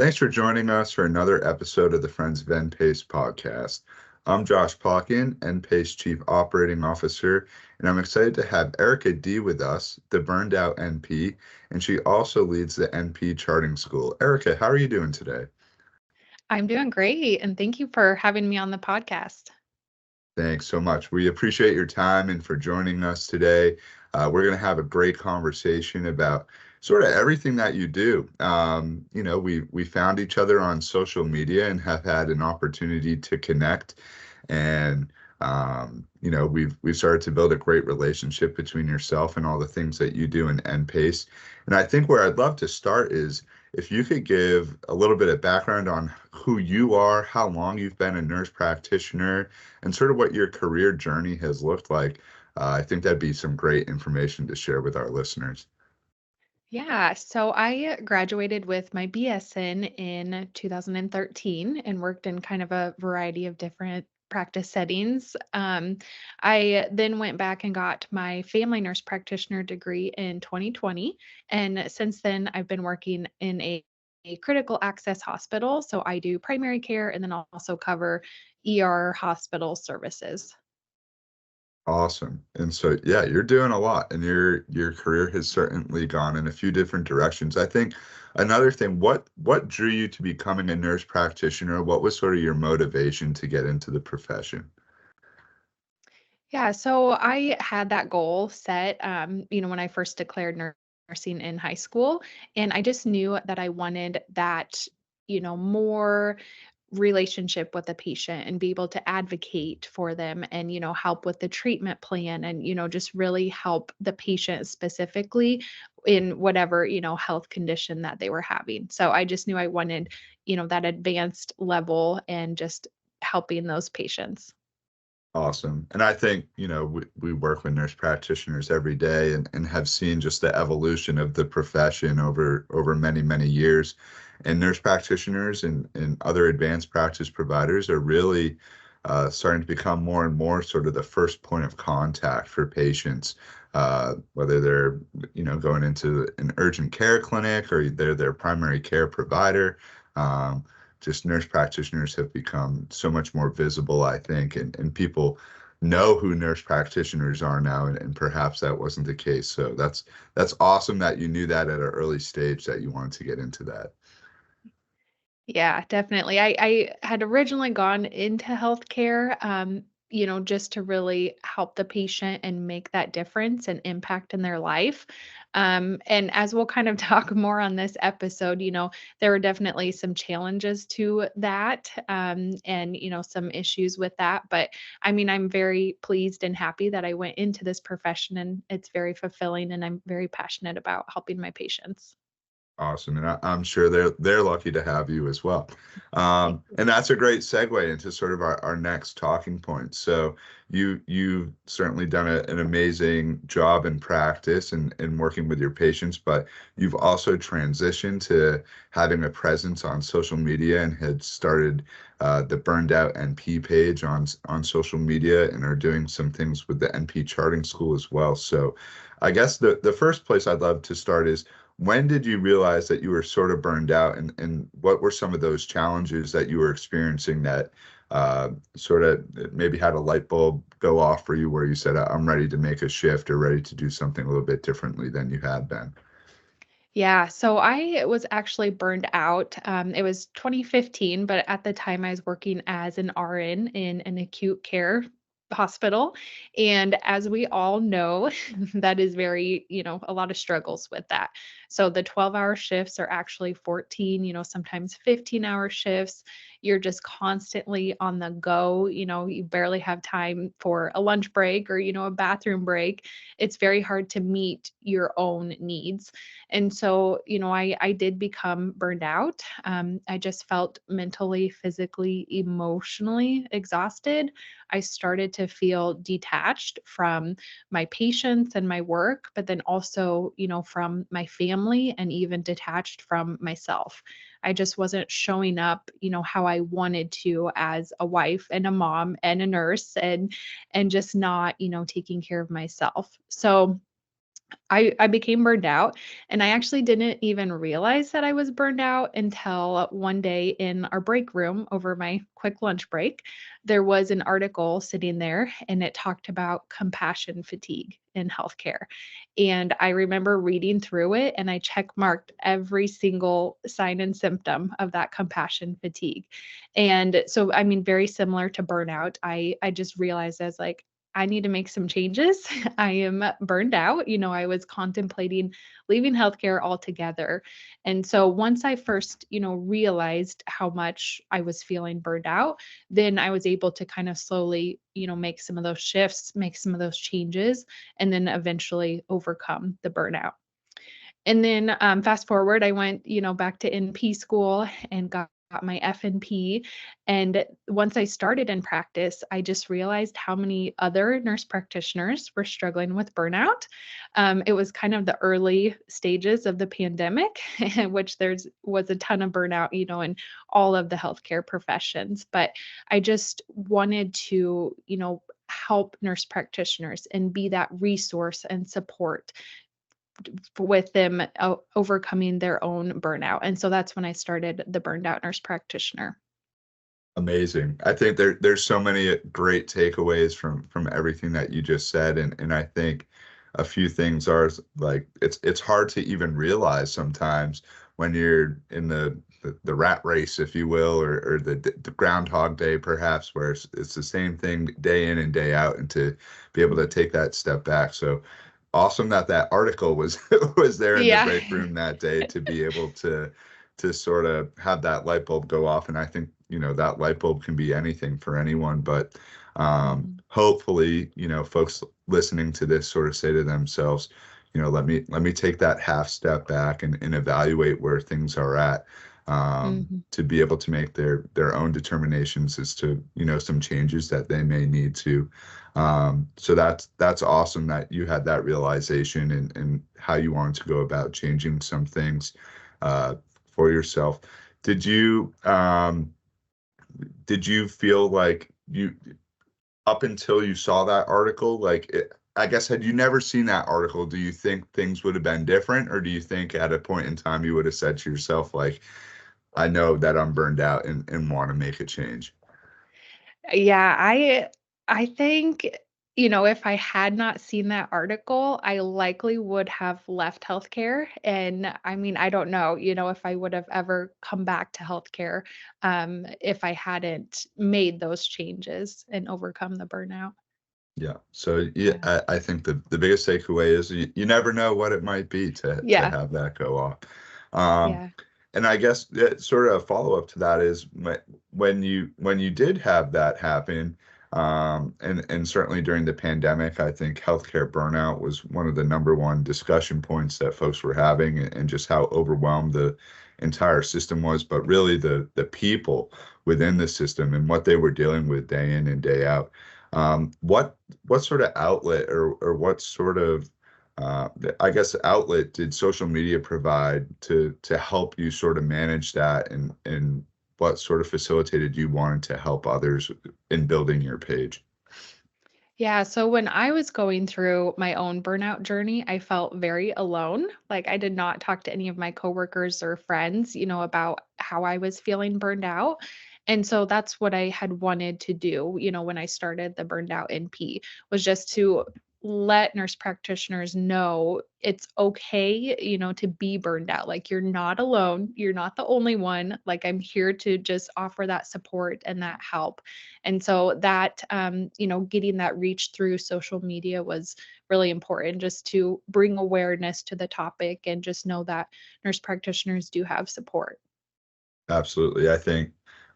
Thanks for joining us for another episode of the Friends of NPACE podcast. I'm Josh Plotkin, NPACE Chief Operating Officer, and I'm excited to have Erica D with us, the Burned-out NP, and she also leads the NP Charting School. Erica, how are you doing today? I'm doing great, and thank you for having me on the podcast. Thanks so much. We appreciate your time and for joining us today. We're going to have a great conversation about sort of everything that you do. We found each other on social media and have had an opportunity to connect, and we've started to build a great relationship between yourself and all the things that you do in NPACE. And I think where I'd love to start is if you could give a little bit of background on who you are, how long you've been a nurse practitioner, and sort of what your career journey has looked like. I think that'd be some great information to share with our listeners. Yeah, so I graduated with my BSN in 2013 and worked in kind of a variety of different practice settings. I then went back and got my family nurse practitioner degree in 2020. And since then, I've been working in a critical access hospital. So I do primary care and then also cover ER hospital services. Awesome. And so, yeah, you're doing a lot, and your career has certainly gone in a few different directions. I think another thing, what drew you to becoming a nurse practitioner? What was sort of your motivation to get into the profession? Yeah, so I had that goal set, when I first declared nursing in high school, and I just knew that I wanted that, more relationship with the patient and be able to advocate for them and, help with the treatment plan and, just really help the patient specifically in whatever, health condition that they were having. So I just knew I wanted, that advanced level and just helping those patients. Awesome. And I think, we work with nurse practitioners every day and have seen just the evolution of the profession over many, many years. And nurse practitioners and other advanced practice providers are really starting to become more and more sort of the first point of contact for patients, whether they're, going into an urgent care clinic or they're their primary care provider. Just nurse practitioners have become so much more visible, I think, and people know who nurse practitioners are now, and perhaps that wasn't the case. So that's awesome that you knew that at an early stage that you wanted to get into that. Yeah, definitely. I had originally gone into healthcare, just to really help the patient and make that difference and impact in their life. And as we'll kind of talk more on this episode, there were definitely some challenges to that, and some issues with that. But I mean, I'm very pleased and happy that I went into this profession, and it's very fulfilling, and I'm very passionate about helping my patients. Awesome, and I'm sure they're lucky to have you as well. Thank you. And that's a great segue into sort of our next talking point. So you've certainly done an amazing job in practice and working with your patients, but you've also transitioned to having a presence on social media and had started the Burned Out NP page on social media and are doing some things with the NP Charting School as well. So I guess the first place I'd love to start is when did you realize that you were sort of burned out, and what were some of those challenges that you were experiencing that sort of maybe had a light bulb go off for you where you said, I'm ready to make a shift or ready to do something a little bit differently than you had been? Yeah, so I was actually burned out. It was 2015, but at the time I was working as an RN in an acute care hospital. And as we all know, that is very, a lot of struggles with that. So the 12-hour shifts are actually 14, sometimes 15-hour shifts. You're just constantly on the go. You barely have time for a lunch break or, a bathroom break. It's very hard to meet your own needs. And so, I did become burned out. I just felt mentally, physically, emotionally exhausted. I started to feel detached from my patients and my work, but then also, from my family and even detached from myself. I just wasn't showing up, how I wanted to as a wife and a mom and a nurse and just not, taking care of myself. So I became burned out, and I actually didn't even realize that I was burned out until one day in our break room over my quick lunch break. There was an article sitting there, and it talked about compassion fatigue in healthcare. And I remember reading through it, and I check marked every single sign and symptom of that compassion fatigue. And so, I mean, very similar to burnout, I just realized as like, I need to make some changes. I am burned out. I was contemplating leaving healthcare altogether. And so once I first, realized how much I was feeling burned out, then I was able to kind of slowly, make some of those shifts, make some of those changes, and then eventually overcome the burnout. And then, fast forward, I went, back to NP school and got my FNP. And once I started in practice, I just realized how many other nurse practitioners were struggling with burnout. It was kind of the early stages of the pandemic, in which was a ton of burnout, in all of the healthcare professions. But I just wanted to, help nurse practitioners and be that resource and support with them overcoming their own burnout. And so that's when I started the Burned-out Nurse Practitioner. Amazing. I think there's so many great takeaways from everything that you just said, and I think a few things are like it's hard to even realize sometimes when you're in the rat race, if you will, or the Groundhog Day perhaps, where it's the same thing day in and day out, and to be able to take that step back. So awesome that that article was was there in the Yeah. break room that day to be able to sort of have that light bulb go off. And I think, that light bulb can be anything for anyone, but Mhm. hopefully, folks listening to this sort of say to themselves, let me take that half step back and evaluate where things are at, Mhm. to be able to make their own determinations as to, some changes that they may need to. So that's awesome that you had that realization, and how you wanted to go about changing some things uh, for yourself. Did you um, did you feel like you, up until you saw that article, I guess, had you never seen that article, do you think things would have been different, or do you think at a point in time you would have said to yourself, like, I know that I'm burned out and want to make a change? Yeah, I think, if I had not seen that article, I likely would have left healthcare. And I mean, I don't know, if I would have ever come back to healthcare, if I hadn't made those changes and overcome the burnout. Yeah. So yeah, Yeah. I think the biggest takeaway is you never know what it might be to Yeah. have that go off. Um, Yeah. and I guess sort of a follow up to that is when you did have that happen, and certainly during the pandemic, I think healthcare burnout was one of the number one discussion points that folks were having, and just how overwhelmed the entire system was, but really the people within the system and what they were dealing with day in and day out. What sort of outlet, or what sort of I guess outlet did social media provide to help you sort of manage that, and what sort of facilitated you wanting to help others in building your page? Yeah, so when I was going through my own burnout journey, I felt very alone. Like I did not talk to any of my coworkers or friends, about how I was feeling burned out. And so that's what I had wanted to do, when I started the Burned Out NP, was just to let nurse practitioners know it's okay, to be burned out. Like you're not alone, you're not the only one. Like I'm here to just offer that support and that help. And so that, getting that reach through social media was really important, just to bring awareness to the topic and just know that nurse practitioners do have support. Absolutely. I think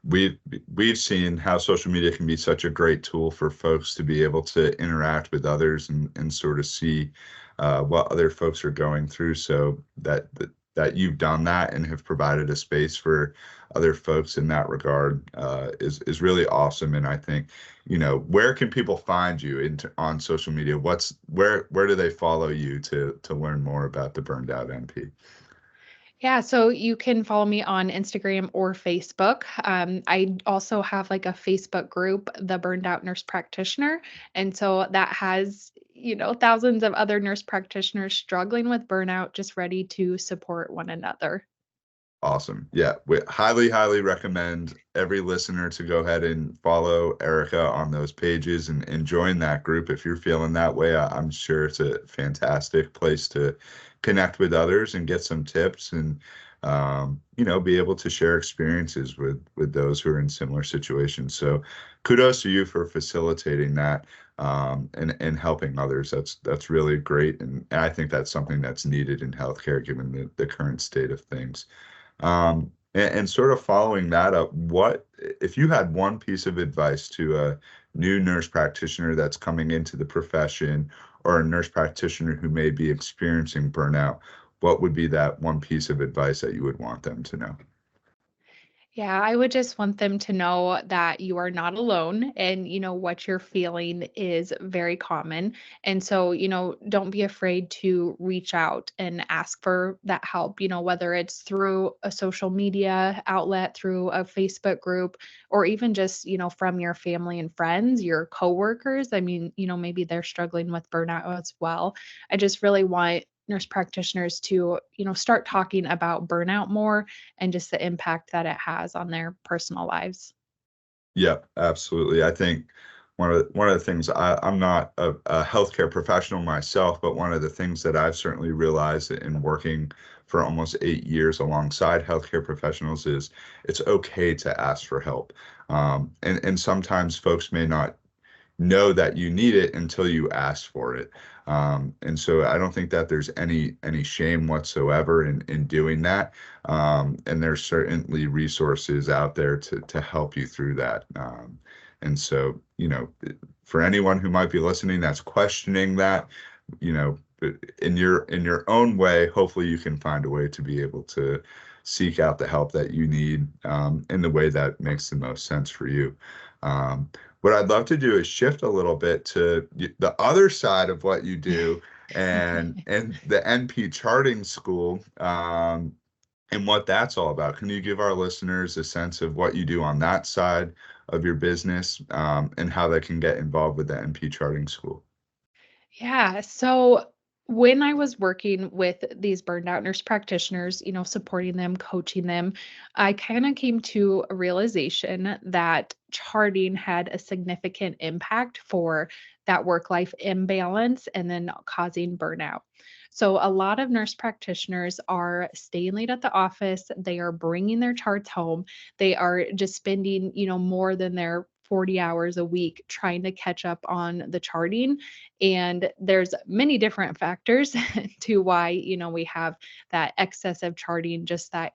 we've we've seen how social media can be such a great tool for folks to be able to interact with others, and sort of see what other folks are going through. So that you've done that and have provided a space for other folks in that regard is really awesome. And I think, where can people find you on social media? Where do they follow you to learn more about the Burned Out NP? Yeah, so you can follow me on Instagram or Facebook. I also have like a Facebook group, the Burned Out Nurse Practitioner. And so that has, thousands of other nurse practitioners struggling with burnout, just ready to support one another. Awesome. Yeah, we highly, highly recommend every listener to go ahead and follow Erica on those pages and join that group if you're feeling that way. I'm sure it's a fantastic place to connect with others and get some tips and be able to share experiences with those who are in similar situations. So kudos to you for facilitating that and helping others. That's really great. And I think that's something that's needed in healthcare given the current state of things. And sort of following that up, what if you had one piece of advice to a new nurse practitioner that's coming into the profession or a nurse practitioner who may be experiencing burnout, what would be that one piece of advice that you would want them to know? Yeah, I would just want them to know that you are not alone and what you're feeling is very common. And so, don't be afraid to reach out and ask for that help, whether it's through a social media outlet, through a Facebook group, or even just, from your family and friends, your coworkers. I mean, maybe they're struggling with burnout as well. I just really want nurse practitioners to, start talking about burnout more and just the impact that it has on their personal lives. Yeah, absolutely. I think one of the things I'm not a healthcare professional myself, but one of the things that I've certainly realized in working for almost 8 years alongside healthcare professionals is it's okay to ask for help. And sometimes folks may not know that you need it until you ask for it. And so I don't think that there's any shame whatsoever in doing that. And there's certainly resources out there to help you through that. And so, for anyone who might be listening that's questioning that, in your own way, hopefully you can find a way to be able to seek out the help that you need in the way that makes the most sense for you. Um, what I'd love to do is shift a little bit to the other side of what you do and the NP Charting School, and what that's all about. Can you give our listeners a sense of what you do on that side of your business, and how they can get involved with the NP Charting School? Yeah. So when I was working with these burned out nurse practitioners, supporting them, coaching them, I kind of came to a realization that charting had a significant impact for that work life imbalance and then causing burnout. So, a lot of nurse practitioners are staying late at the office. They are bringing their charts home. They are just spending, more than their 40 hours a week trying to catch up on the charting, and there's many different factors to why, we have that excessive charting, just that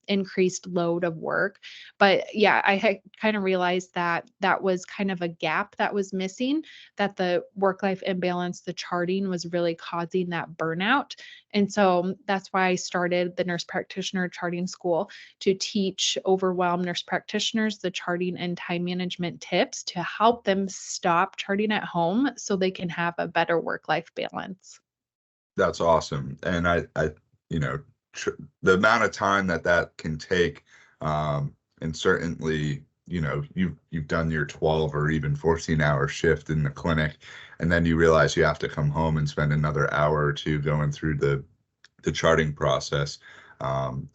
increased load of work. But yeah, I had kind of realized that that was kind of a gap that was missing, that the work life imbalance, the charting was really causing that burnout. And so that's why I started the Nurse Practitioner Charting School to teach overwhelmed nurse practitioners the charting and time management tips to help them stop charting at home so they can have a better work life balance. That's awesome. And you know, tr the amount of time that can take, and certainly, you've done your 12 or even 14-hour shift in the clinic, and then you realize you have to come home and spend another hour or two going through the charting process.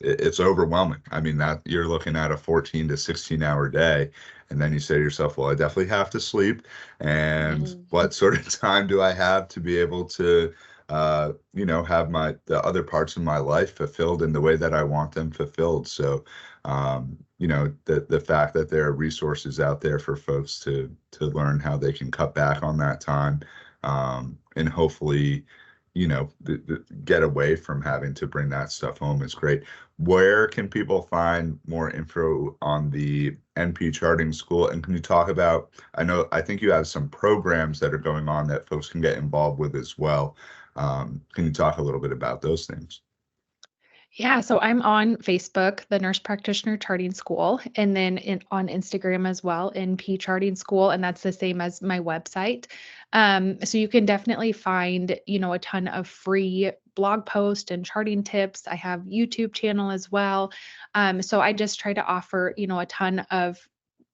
It's overwhelming. I mean, that you're looking at a 14 to 16-hour day, and then you say to yourself, well, I definitely have to sleep. And Mhm. what sort of time do I have to be able to, have the other parts of my life fulfilled in the way that I want them fulfilled? So, the fact that there are resources out there for folks to learn how they can cut back on that time, and hopefully get away from having to bring that stuff home is great. Where can people find more info on the NP Charting School? And can you talk about, I think you have some programs that are going on that folks can get involved with as well. Can you talk a little bit about those things? Yeah, so I'm on Facebook, the Nurse Practitioner Charting School, and then on Instagram as well, NP Charting School, and that's the same as my website. So you can definitely find, a ton of free blog posts and charting tips. I have YouTube channel as well. So I just try to offer, a ton of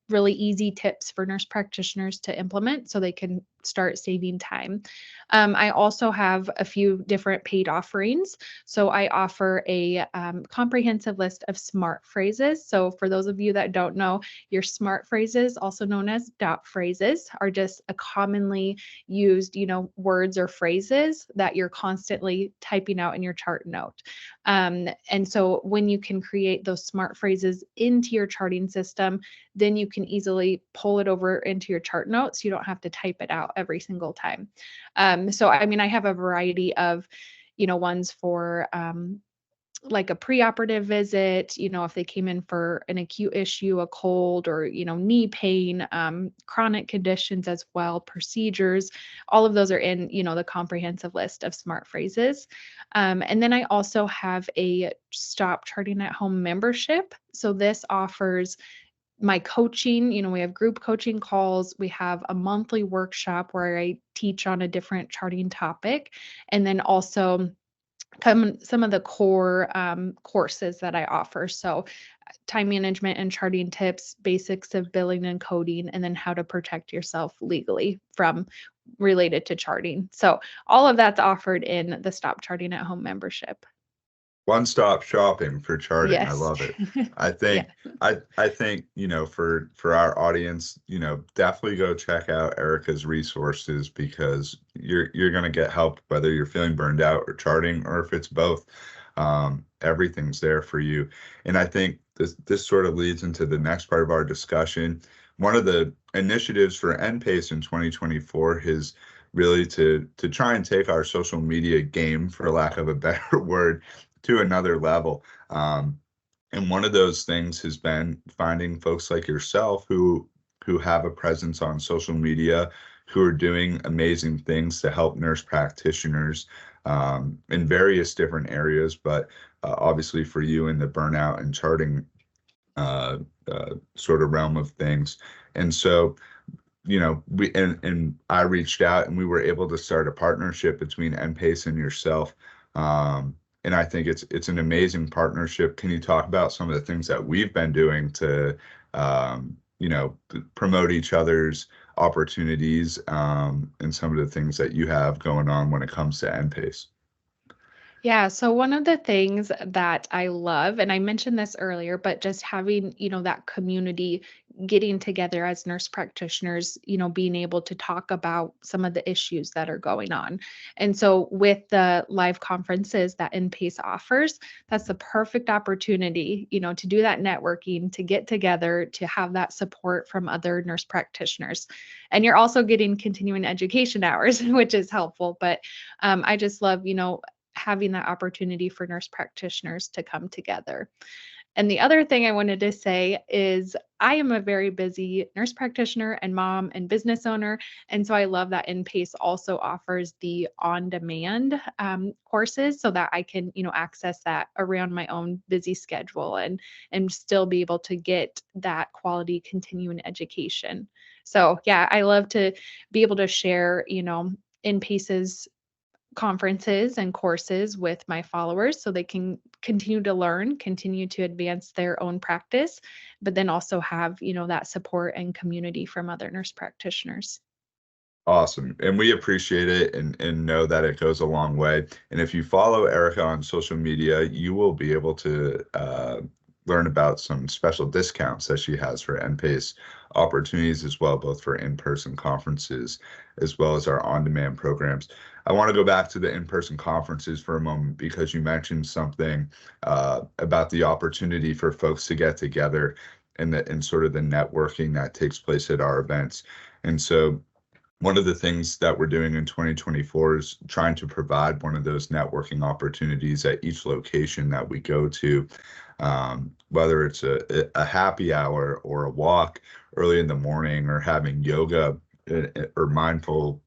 really easy tips for nurse practitioners to implement so they can start saving time. I also have a few different paid offerings. So I offer a comprehensive list of smart phrases. So for those of you that don't know, your smart phrases, also known as dot phrases, are just a commonly used, words or phrases that you're constantly typing out in your chart note. And so when you can create those smart phrases into your charting system, then you can easily pull it over into your chart notes. You don't have to type it out every single time. So I mean, I have a variety of, ones for like a preoperative visit, if they came in for an acute issue, a cold or, knee pain, chronic conditions as well, procedures, all of those are in, the comprehensive list of smart phrases. And then I also have a Stop Charting at Home membership. So this offers my coaching, we have group coaching calls. We have a monthly workshop where I teach on a different charting topic. And then also some of the core courses that I offer. So time management and charting tips, basics of billing and coding, and then how to protect yourself legally from related to charting. So all of that's offered in the Stop Charting at Home membership. One-stop shopping for charting. I Yes. love it. I Yeah. think I think, for our audience, definitely go check out Erica's resources, because you're going to get help whether you're feeling burned out or charting, or if it's both. Everything's there for you. And I think this sort of leads into the next part of our discussion. One of the initiatives for NPACE in 2024 is really to try and take our social media game, for lack of a better word, to another level. And one of those things has been finding folks like yourself who have a presence on social media, who are doing amazing things to help nurse practitioners in various different areas, but obviously for you in the burnout and charting sort of realm of things. And so, and I reached out and we were able to start a partnership between NPACE and yourself. And I think it's an amazing partnership. Can you talk about some of the things that we've been doing to, promote each other's opportunities, and some of the things that you have going on when it comes to NPACE? Yeah, so one of the things that I love, and I mentioned this earlier, but just having, that community getting together as nurse practitioners, being able to talk about some of the issues that are going on. And so with the live conferences that NPACE offers, that's the perfect opportunity, to do that networking, to get together, to have that support from other nurse practitioners. And you're also getting continuing education hours, which is helpful. But I just love, having that opportunity for nurse practitioners to come together. And the other thing I wanted to say is I am a very busy nurse practitioner and mom and business owner. And so I love that NPACE also offers the on-demand courses so that I can, access that around my own busy schedule and still be able to get that quality continuing education. So yeah, I love to be able to share, NPACE's conferences and courses with my followers so they can continue to learn, continue to advance their own practice, but then also have, that support and community from other nurse practitioners. Awesome. And we appreciate it, and know that it goes a long way. And if you follow Erica on social media, you will be able to learn about some special discounts that she has for NPACE opportunities as well, both for in-person conferences as well as our on-demand programs. I want to go back to the in-person conferences for a moment, because you mentioned something about the opportunity for folks to get together, and sort of the networking that takes place at our events. And so one of the things that we're doing in 2024 is trying to provide one of those networking opportunities at each location that we go to, whether it's a happy hour or a walk early in the morning, or having yoga or mindful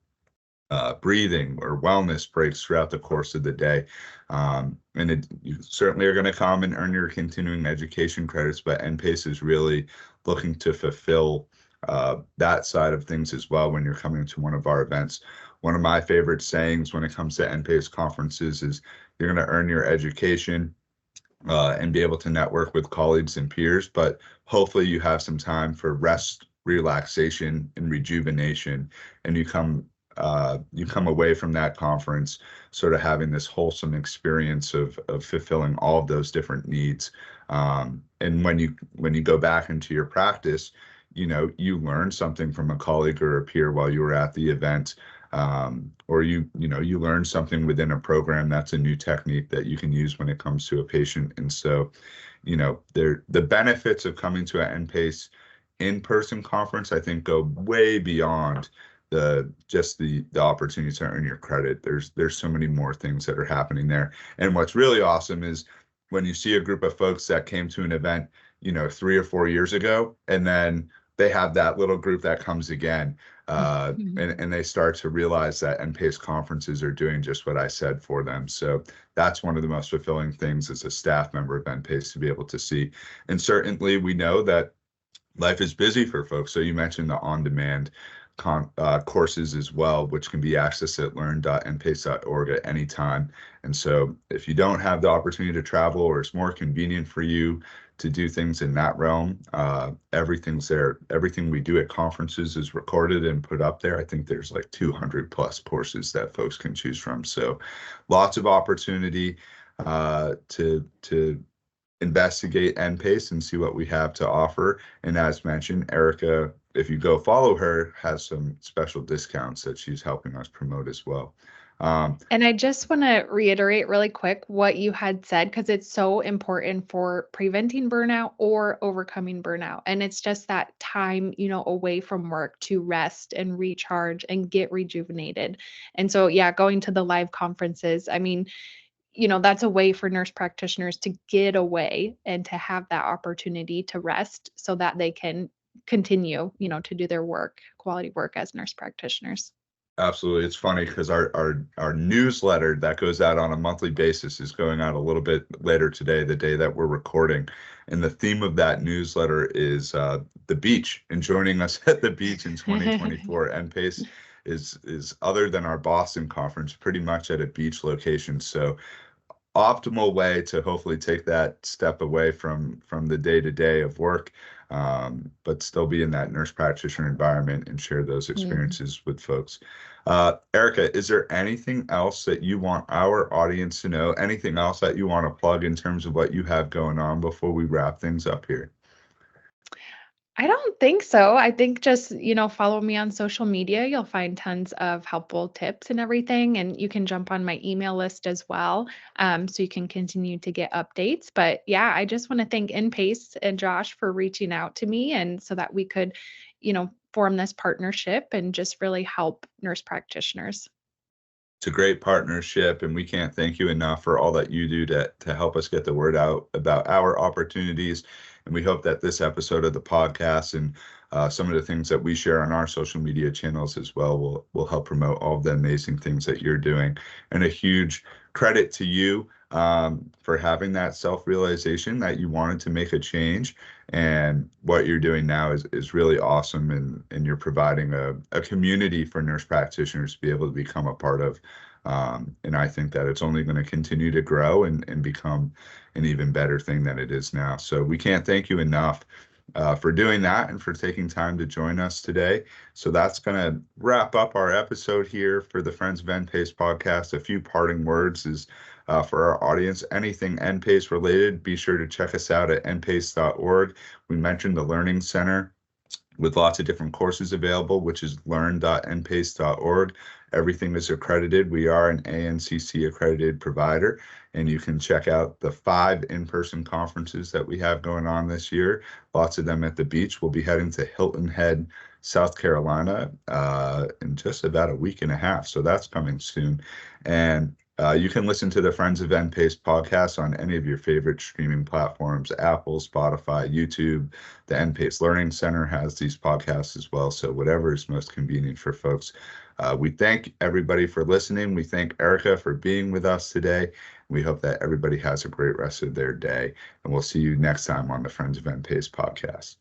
breathing or wellness breaks throughout the course of the day. And you certainly are going to come and earn your continuing education credits, but NPACE is really looking to fulfill that side of things as well when you're coming to one of our events. One of my favorite sayings when it comes to NPACE conferences is you're going to earn your education and be able to network with colleagues and peers, but hopefully you have some time for relaxation and rejuvenation, and you come away from that conference sort of having this wholesome experience of fulfilling all of those different needs. And when you go back into your practice, you learn something from a colleague or a peer while you were at the event, or you learn something within a program that's a new technique that you can use when it comes to a patient. And so, the benefits of coming to an NPACE in-person conference, I think, go way beyond the opportunity to earn your credit. There's so many more things that are happening there. And what's really awesome is when you see a group of folks that came to an event, 3 or 4 years ago, and then they have that little group that comes again, and they start to realize that NPACE conferences are doing just what I said for them. So that's one of the most fulfilling things as a staff member of NPACE to be able to see. And certainly we know that life is busy for folks. So you mentioned the on-demand courses as well, which can be accessed at learn.npace.org at any time. And so if you don't have the opportunity to travel, or it's more convenient for you to do things in that realm, everything's there. Everything we do at conferences is recorded and put up there. I think there's like 200 plus courses that folks can choose from. So lots of opportunity to investigate NPACE and see what we have to offer. And as mentioned, Erica, if you go follow her, has some special discounts that she's helping us promote as well. And I just want to reiterate really quick what you had said, because it's so important for preventing burnout or overcoming burnout. And it's just that time, away from work to rest and recharge and get rejuvenated. And so, yeah, going to the live conferences, I mean, that's a way for nurse practitioners to get away and to have that opportunity to rest so that they can continue, to do their work, quality work as nurse practitioners. Absolutely. It's funny because our newsletter that goes out on a monthly basis is going out a little bit later today, the day that we're recording. And the theme of that newsletter is the beach, and joining us at the beach in 2024. NPACE is other than our Boston conference, pretty much at a beach location. So optimal way to hopefully take that step away from the day-to-day of work, but still be in that nurse practitioner environment and share those experiences with folks. Erica, is there anything else that you want our audience to know? Anything else that you want to plug in terms of what you have going on before we wrap things up here? I don't think so. I think just, follow me on social media. You'll find tons of helpful tips and everything. And you can jump on my email list as well. So you can continue to get updates. But yeah, I just want to thank NPACE and Josh for reaching out to me, and so that we could, form this partnership and just really help nurse practitioners. It's a great partnership, and we can't thank you enough for all that you do to help us get the word out about our opportunities. And we hope that this episode of the podcast and some of the things that we share on our social media channels as well will help promote all of the amazing things that you're doing. And a huge credit to you for having that self-realization that you wanted to make a change. And what you're doing now is really awesome. And you're providing a community for nurse practitioners to be able to become a part of. And I think that it's only going to continue to grow and become an even better thing than it is now. So we can't thank you enough for doing that and for taking time to join us today. So that's going to wrap up our episode here for the Friends of NPACE podcast. A few parting words is for our audience. Anything NPACE related, be sure to check us out at npace.org. We mentioned the Learning Center with lots of different courses available, which is learn.npace.org. Everything is accredited. We are an ANCC accredited provider, and you can check out the 5 in-person conferences that we have going on this year. Lots of them at the beach. We'll be heading to Hilton Head, South Carolina in just about a week and a half. So that's coming soon. And you can listen to the Friends of NPACE podcast on any of your favorite streaming platforms: Apple, Spotify, YouTube. The NPACE Learning Center has these podcasts as well. So whatever is most convenient for folks. We thank everybody for listening. We thank Erica for being with us today. We hope that everybody has a great rest of their day. And we'll see you next time on the Friends of NPACE podcast.